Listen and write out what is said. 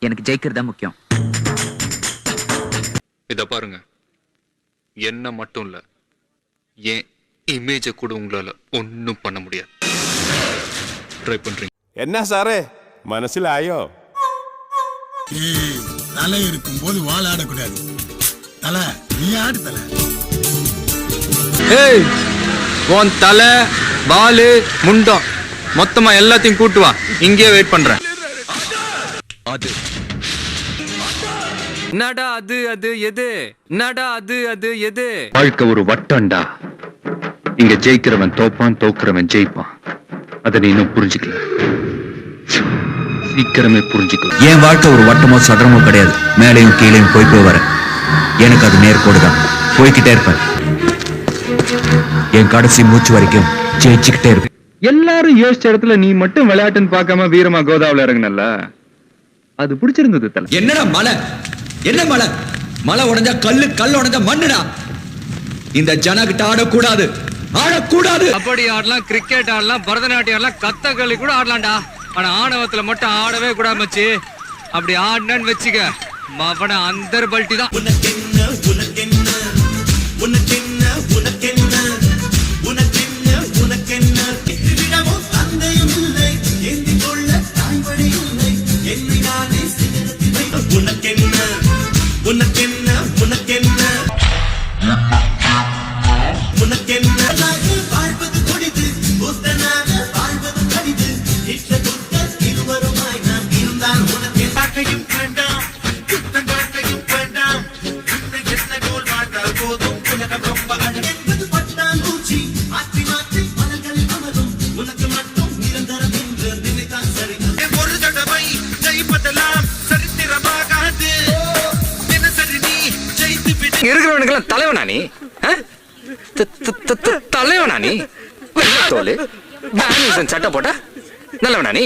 எனக்கு ஜெயிக்கிறதா முக்கியம். இத பாருங்க, என்ன மட்டும் இல்ல, ஏன் இமேஜ கூட உங்களால ஒன்னும் பண்ண முடியாது. ட்ரை பண்றீங்க என்ன சாரே மனசுல ஆயோ? தலை இருக்கும் போது வால் ஆடக்கூடாது. தலை நீ ஆடு தலை. ஏய், உன் தலை வாலு முண்டம் மொத்தமா எல்லாத்தையும் கூட்டு வா, இங்கேயே வெயிட் பண்றேன். அது என்னடா அது அது எது? என்னடா அது அது எது? வாழ்க்கை ஒரு வட்டம்டா. இங்க ஜெயிக்கிறவன் தோப்பான், தோக்குறவன் ஜெயிப்பான். அதை நீ இன்னும் புரிஞ்சுக்கல. சீக்கிரமே புரிஞ்சுக்கலாம். என் வாழ்க்கை ஒரு வட்டமோ சதுரமோ கிடையாது. மேலையும் கீழையும் போய் வர எனக்கு அது நேர்கோடு தான். போய்கிட்டே இருப்பேன். என் கடைசி மூச்சு வரைக்கும் ஜெயிச்சுக்கிட்டே இருப்பேன். எல்லாரும் யோசிச்ச இடத்துல நீ மட்டும் விளையாட்டுன்னு பார்க்காம வீரமா கோதாவில இறங்குனல்ல, அது பிடிச்சிருந்தது தல. என்னடா மலை? என்ன மலை? மலை உடைஞ்சா கல்லு, கல் உடைஞ்சா மண்ணுடா. இந்த ஜனகிட்ட ஆடக்கூடாது, ஆடக்கூடாது. கபடி ஆடலாம், கிரிக்கெட் ஆடலாம், பரதநாட்டியம் ஆடலாம், கத்தகளி கூட ஆடலாம்டா. ஆனா ஆணவத்துல மட்டும் ஆடவே கூடாது மச்சி. அப்படி ஆடினு வச்சுக்க, மவன அந்தர் பல்ட்டி தான். இருக்கிறவனுக்கெல்லாம் தலைவனா நீ? தலைவனா நீ? தோல் சட்டை போட்டா நல்லவனா நீ?